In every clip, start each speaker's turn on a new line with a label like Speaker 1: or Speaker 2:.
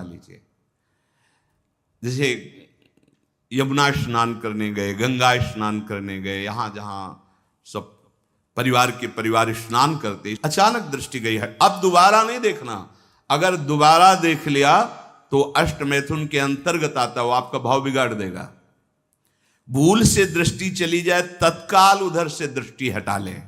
Speaker 1: लीजिए। जैसे यमुना स्नान करने गए, गंगा स्नान करने गए, यहां जहां सब परिवार के परिवार स्नान करते, अचानक दृष्टि गई है, अब दोबारा नहीं देखना। अगर दोबारा देख लिया तो अष्ट मैथुन के अंतर्गत आता, वो आपका भाव बिगाड़ देगा। भूल से दृष्टि चली जाए तत्काल उधर से दृष्टि हटा लें।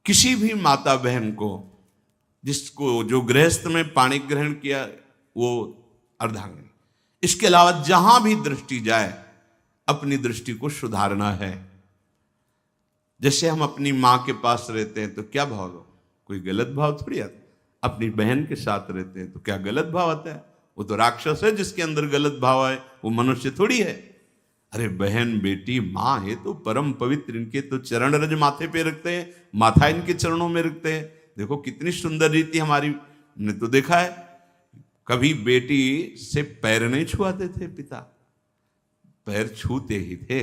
Speaker 1: किसी भी माता बहन को जिसको जो गृहस्थ में पाणी ग्रहण किया वो अर्धांगिनी, इसके अलावा जहां भी दृष्टि जाए अपनी दृष्टि को सुधारना है। जैसे हम अपनी मां के पास रहते हैं तो क्या भाव लो, कोई गलत भाव थोड़ी आता। अपनी बहन के साथ रहते हैं तो क्या गलत भाव आता है? वो तो राक्षस है जिसके अंदर गलत भाव है, वो मनुष्य थोड़ी है। अरे बहन बेटी मां है तो परम पवित्र, इनके तो चरण रज माथे पे रखते हैं, माथा इनके चरणों में रखते हैं। देखो कितनी सुंदर रीति हमारी, ने तो देखा है कभी बेटी से पैर नहीं छुआते थे पिता, पैर छूते ही थे।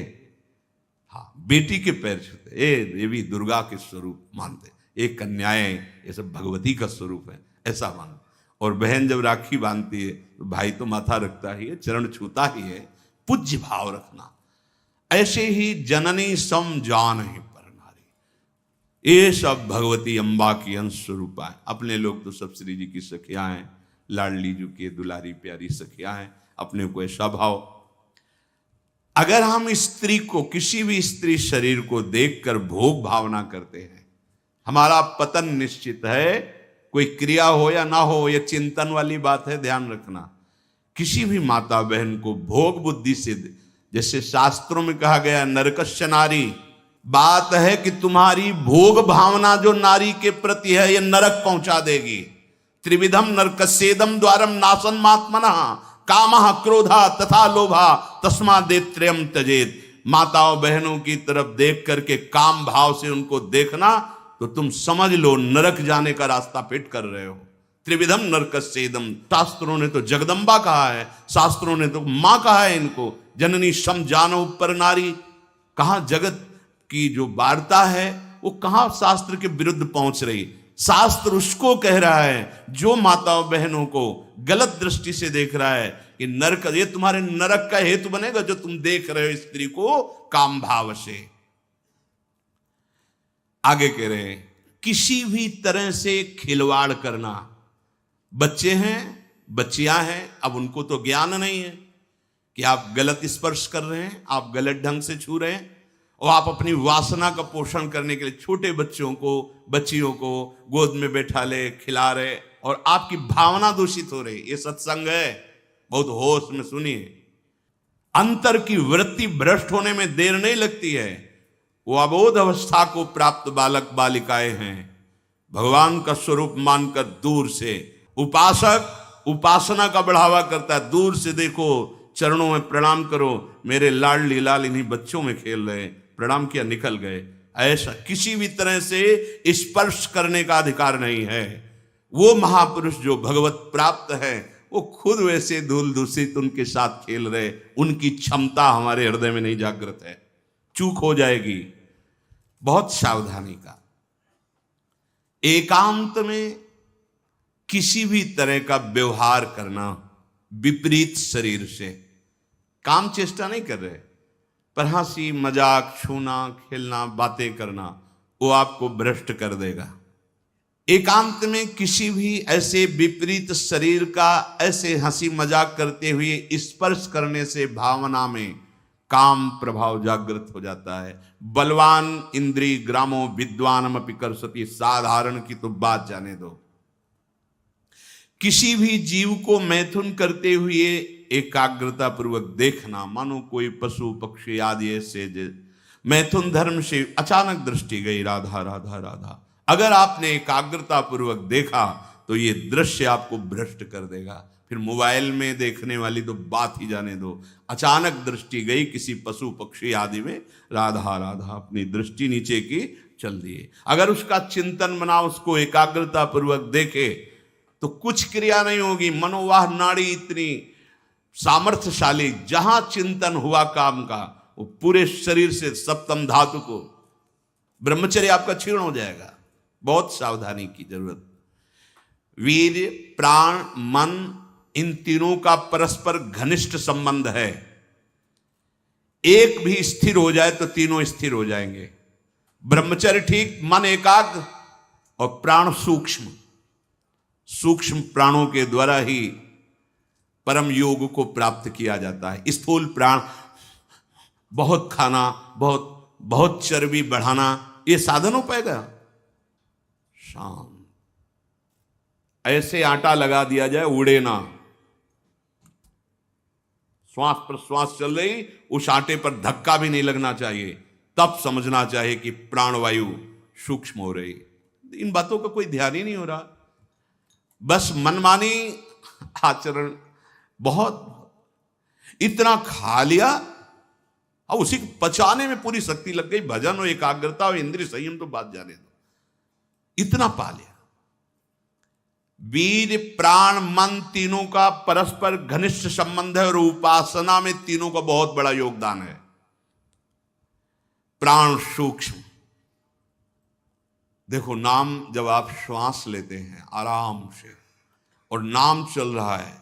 Speaker 1: हाँ, बेटी के पैर छूते, ये देवी दुर्गा के स्वरूप मानते, एक कन्याएं ये सब भगवती का स्वरूप है ऐसा मानते। और बहन जब राखी बांधती है तो भाई तो माथा रखता ही है, चरण छूता ही है, पूज्य भाव रखना। ऐसे ही जननी सम जान ही पर नारी, ये सब भगवती अम्बा की अंश स्वरूपा है। अपने लोग तो सब श्री जी की सखियां हैं, लाडली जी की दुलारी प्यारी सखियां हैं, अपने को ऐसा भाव। अगर हम स्त्री को, किसी भी स्त्री शरीर को देखकर भोग भावना करते हैं, हमारा पतन निश्चित है। कोई क्रिया हो या ना हो, यह चिंतन वाली बात है, ध्यान रखना। किसी भी माता बहन को भोग बुद्धि से, जैसे शास्त्रों में कहा गया नरकस्य नारी, बात है कि तुम्हारी भोग भावना जो नारी के प्रति है यह नरक पहुंचा देगी। त्रिविधम नरकस्येदम द्वारम नासन्मात्मनः कामः क्रोधा तथा लोभा तस्मादेत्रयम् त्यजेत। माताओं बहनों की तरफ देख करके काम भाव से उनको देखना तो तुम समझ लो नरक जाने का रास्ता फिट कर रहे हो। त्रिविधम नरकस्येदम, शास्त्रों ने तो जगदम्बा कहा है, शास्त्रों ने तो मां कहा है इनको, जननी सम जानो पर नारी। कहां जगत की जो वार्ता है वो कहां शास्त्र के विरुद्ध पहुंच रही। शास्त्र उसको कह रहा है जो माताओं बहनों को गलत दृष्टि से देख रहा है कि नरक, ये तुम्हारे नरक का हेतु बनेगा जो तुम देख रहे हो स्त्री को काम भाव से। आगे कह रहे हैं किसी भी तरह से खिलवाड़ करना। बच्चे हैं, बच्चियां हैं, अब उनको तो ज्ञान नहीं है कि आप गलत स्पर्श कर रहे हैं, आप गलत ढंग से छू रहे हैं, और आप अपनी वासना का पोषण करने के लिए छोटे बच्चों को, बच्चियों को गोद में बैठा ले, खिला रहे, और आपकी भावना दूषित हो रही। ये सत्संग है, बहुत होश में सुनिए। अंतर की वृत्ति भ्रष्ट होने में देर नहीं लगती है। वो अबोध अवस्था को प्राप्त बालक बालिकाएं हैं, भगवान का स्वरूप मानकर दूर से। उपासक उपासना का बढ़ावा करता है, दूर से देखो, चरणों में प्रणाम करो, मेरे लाडली लाल इन्हीं बच्चों में खेल रहे, प्रणाम किया निकल गए। ऐसा किसी भी तरह से स्पर्श करने का अधिकार नहीं है। वो महापुरुष जो भगवत प्राप्त है वो खुद वैसे धूल दूषित उनके साथ खेल रहे, उनकी क्षमता हमारे हृदय में नहीं जागृत है, चूक हो जाएगी। बहुत सावधानी का। एकांत में किसी भी तरह का व्यवहार करना विपरीत शरीर से, काम चेष्टा नहीं कर रहे, पर हंसी मजाक, छूना, खेलना, बातें करना, वो आपको भ्रष्ट कर देगा। एकांत में किसी भी ऐसे विपरीत शरीर का ऐसे हंसी मजाक करते हुए स्पर्श करने से भावना में काम प्रभाव जागृत हो जाता है। बलवान इंद्रिय ग्रामो विद्वानमपि कर्षति, साधारण की तो बात जाने दो। किसी भी जीव को मैथुन करते हुए एकाग्रता पूर्वक देखना, मानो कोई पशु पक्षी आदि ऐसे मैथुन धर्म से अचानक दृष्टि गई, राधा राधा राधा, अगर आपने एकाग्रता पूर्वक देखा तो ये दृश्य आपको भ्रष्ट कर देगा। फिर मोबाइल में देखने वाली तो बात ही जाने दो। अचानक दृष्टि गई किसी पशु पक्षी आदि में, राधा राधा, अपनी दृष्टि नीचे की चल दिए। अगर उसका चिंतन बना, उसको एकाग्रता पूर्वक देखे तो कुछ क्रिया नहीं होगी। मनोवाह नाड़ी इतनी सामर्थ्यशाली, जहां चिंतन हुआ काम का, वो पूरे शरीर से सप्तम धातु को, ब्रह्मचर्य आपका क्षीण हो जाएगा। बहुत सावधानी की जरूरत। वीर्य, प्राण, मन, इन तीनों का परस्पर घनिष्ठ संबंध है। एक भी स्थिर हो जाए तो तीनों स्थिर हो जाएंगे। ब्रह्मचर्य ठीक, मन एकाग्र और प्राण सूक्ष्म। सूक्ष्म प्राणों के द्वारा ही परम योग को प्राप्त किया जाता है। स्थूल प्राण बहुत खाना, बहुत चर्बी बढ़ाना, ये साधन हो पाएगा? शांत ऐसे आटा लगा दिया जाए, उड़े ना। श्वास प्रश्वास चल रही, उस आटे पर धक्का भी नहीं लगना चाहिए, तब समझना चाहिए कि प्राणवायु सूक्ष्म हो रही। इन बातों का कोई ध्यान ही नहीं हो रहा, बस मनमानी आचरण। बहुत इतना खा लिया और उसी को पचाने में पूरी शक्ति लग गई। भजन और एकाग्रता और इंद्रिय संयम तो बात जाने दो, इतना पा लिया। वीर, प्राण, मन तीनों का परस्पर घनिष्ठ संबंध है और उपासना में तीनों का बहुत बड़ा योगदान है। प्राण सूक्ष्म, देखो नाम जब आप श्वास लेते हैं आराम से और नाम चल रहा है,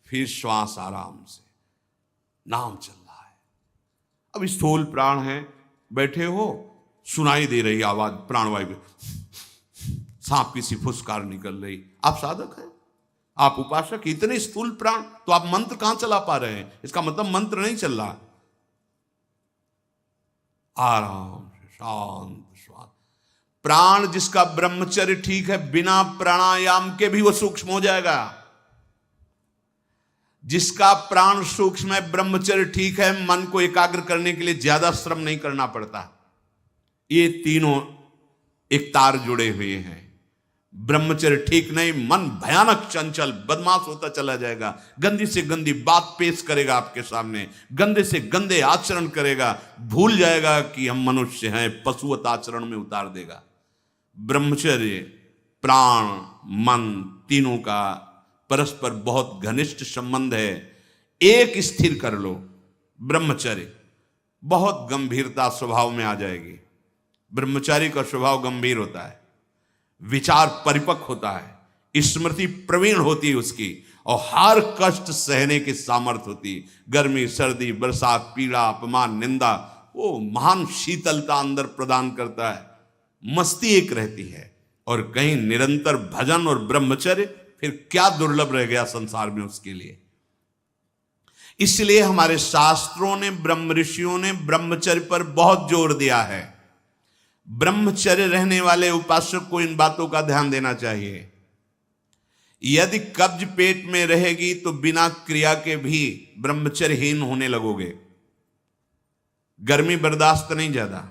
Speaker 1: फिर श्वास आराम से, नाम चल रहा है। अब स्थूल प्राण है, बैठे हो, सुनाई दे रही आवाज प्राणवायु, सांप की सी फुसकार निकल रही। आप साधक हैं, आप उपासक, इतने स्थूल प्राण, तो आप मंत्र कहां चला पा रहे हैं? इसका मतलब मंत्र नहीं चल रहा। आराम से शांत श्वास। प्राण जिसका ब्रह्मचर्य ठीक है, बिना प्राणायाम के भी वो सूक्ष्म हो जाएगा। जिसका प्राण सूक्ष्म है, ब्रह्मचर्य ठीक है, मन को एकाग्र करने के लिए ज्यादा श्रम नहीं करना पड़ता। ये तीनों एक तार जुड़े हुए हैं। ब्रह्मचर्य ठीक नहीं, मन भयानक चंचल बदमाश होता चला जाएगा, गंदी से गंदी बात पेश करेगा आपके सामने, गंदे से गंदे आचरण करेगा, भूल जाएगा कि हम मनुष्य हैं, पशुवत आचरण में उतार देगा। ब्रह्मचर्य, प्राण, मन तीनों का परस्पर बहुत घनिष्ठ संबंध है। एक स्थिर कर लो, ब्रह्मचर्य बहुत गंभीरता स्वभाव में आ जाएगी। ब्रह्मचारी का स्वभाव गंभीर होता है, विचार परिपक्व होता है, स्मृति प्रवीण होती है उसकी, और हर कष्ट सहने की सामर्थ्य होती। गर्मी, सर्दी, बरसात, पीड़ा, अपमान, निंदा, वो महान शीतलता अंदर प्रदान करता है। मस्ती एक रहती है, और कहीं निरंतर भजन और ब्रह्मचर्य, फिर क्या दुर्लभ रह गया संसार में उसके लिए। इसलिए हमारे शास्त्रों ने, ब्रह्म ऋषियों ने ब्रह्मचर्य पर बहुत जोर दिया है। ब्रह्मचर्य रहने वाले उपासक को इन बातों का ध्यान देना चाहिए। यदि कब्ज पेट में रहेगी तो बिना क्रिया के भी ब्रह्मचर्यहीन होने लगोगे। गर्मी बर्दाश्त नहीं ज्यादा,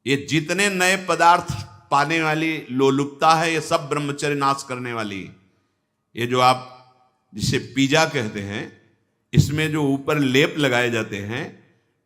Speaker 1: ये जितने नए पदार्थ पाने वाली लोलुपता है, ये सब ब्रह्मचर्य नाश करने वाली। ये जो आप जिसे पिज्जा कहते हैं, इसमें जो ऊपर लेप लगाए जाते हैं,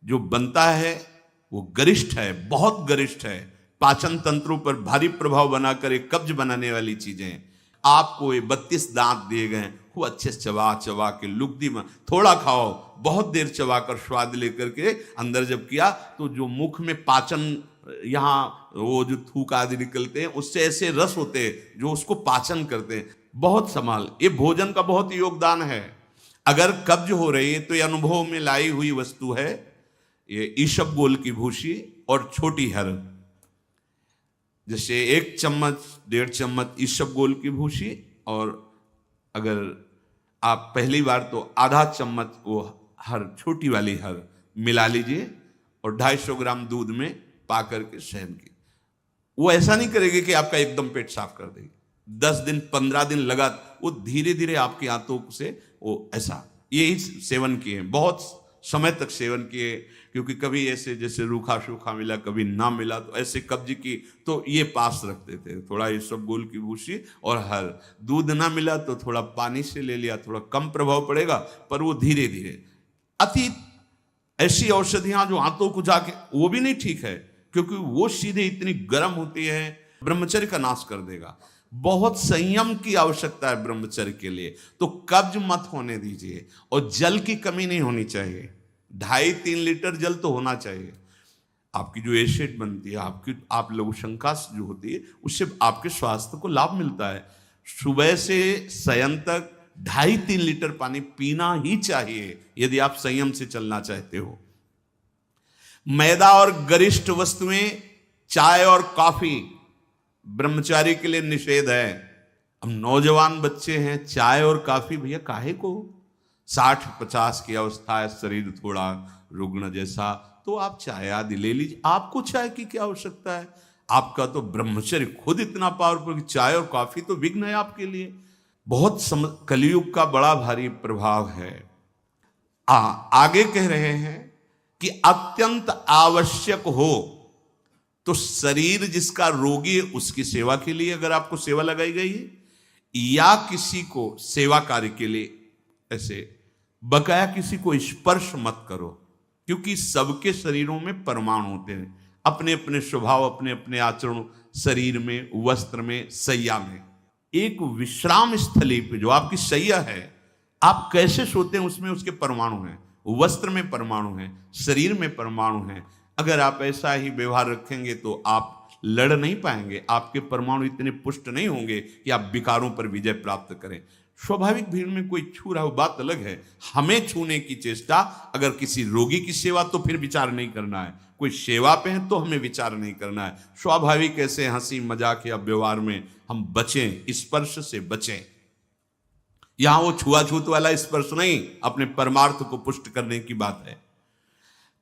Speaker 1: जो बनता है वो गरिष्ठ है, बहुत गरिष्ठ है, पाचन तंत्रों पर भारी प्रभाव बनाकर एक कब्ज बनाने वाली चीजें। आपको ये 32 दांत दिए गए, वो अच्छे से चबा चबा के लुगदी में थोड़ा खाओ, बहुत देर चबा कर स्वाद लेकर के अंदर जब किया तो जो मुख में पाचन, यहाँ वो जो थूक आदि निकलते हैं, उससे ऐसे रस होते हैं जो उसको पाचन करते हैं। बहुत संभाल, ये भोजन का बहुत योगदान है। अगर कब्ज हो रही है तो ये अनुभव में लाई हुई वस्तु है, ये ईशबगोल की भूसी और छोटी हर। जैसे 1 चम्मच 1.5 चम्मच ईशबगोल की भूसी, और अगर आप पहली बार तो आधा चम्मच वो हर, छोटी वाली हर मिला लीजिए और 250 ग्राम दूध में पा करके सेवन की। वो ऐसा नहीं करेगी कि आपका एकदम पेट साफ कर देगी। 10 दिन 15 दिन लगा, वो धीरे धीरे आपकी आंतों से वो ऐसा, यही सेवन किए, बहुत समय तक सेवन किए। क्योंकि कभी ऐसे जैसे रूखा सूखा मिला, कभी ना मिला, तो ऐसे कब्ज की तो ये पास रखते थे, थोड़ा ईशबगोल की भूसी और हर। दूध ना मिला तो थोड़ा पानी से ले लिया, थोड़ा कम प्रभाव पड़ेगा, पर वो धीरे धीरे। अति ऐसी औषधियां जो आंतों को जाके, वो भी नहीं ठीक है, क्योंकि वो सीधे इतनी गर्म होती है, ब्रह्मचर्य का नाश कर देगा। बहुत संयम की आवश्यकता है ब्रह्मचर्य के लिए। तो कब्ज मत होने दीजिए, और जल की कमी नहीं होनी चाहिए। 2.5-3 लीटर जल तो होना चाहिए। आपकी जो एसिड बनती है, आप लघुशंका जो होती है, उससे आपके स्वास्थ्य को लाभ मिलता है। सुबह से शयन तक 2.5-3 लीटर पानी पीना ही चाहिए यदि आप संयम से चलना चाहते हो। मैदा और गरिष्ठ वस्तुएं, चाय और कॉफी ब्रह्मचारी के लिए निषेध है। अब नौजवान बच्चे हैं, चाय और कॉफी भैया काहे को? 60-50 की अवस्था है, शरीर थोड़ा रुग्ण जैसा, तो आप चाय आदि ले लीजिए। आपको चाय की क्या आवश्यकता है? आपका तो ब्रह्मचर्य खुद इतना पावरफुल, चाय और कॉफी तो विघ्न है आपके लिए। बहुत कलयुग का बड़ा भारी प्रभाव है। आगे कह रहे हैं कि अत्यंत आवश्यक हो तो शरीर जिसका रोगी है उसकी सेवा के लिए अगर आपको सेवा लगाई गई है, या किसी को सेवा कार्य के लिए, ऐसे बकाया किसी को स्पर्श मत करो, क्योंकि सबके शरीरों में परमाणु होते हैं, अपने अपने स्वभाव, अपने अपने आचरण, शरीर में, वस्त्र में, सैया में। एक विश्राम स्थली पे जो आपकी सैया है, आप कैसे सोते हैं उसमें उसके परमाणु हैं, वस्त्र में परमाणु हैं, शरीर में परमाणु हैं। अगर आप ऐसा ही व्यवहार रखेंगे तो आप लड़ नहीं पाएंगे, आपके परमाणु इतने पुष्ट नहीं होंगे कि आप विकारों पर विजय प्राप्त करें। स्वाभाविक भीड़ में कोई छू रहा हो बात अलग है, हमें छूने की चेष्टा, अगर किसी रोगी की सेवा तो फिर विचार नहीं करना है, कोई सेवा पे है तो हमें विचार नहीं करना है। स्वाभाविक ऐसे हंसी मजाक या व्यवहार में हम बचें, स्पर्श से बचें। यहां वो छुआछूत वाला स्पर्श नहीं, अपने परमार्थ को पुष्ट करने की बात है।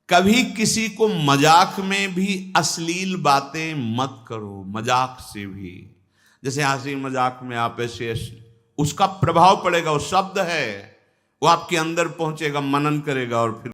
Speaker 1: कभी किसी को मजाक में भी अश्लील बातें मत करो, मजाक से भी, जैसे हंसी मजाक में आप ऐसे, उसका प्रभाव पड़ेगा, वो शब्द है, वो आपके अंदर पहुंचेगा, मनन करेगा और फिर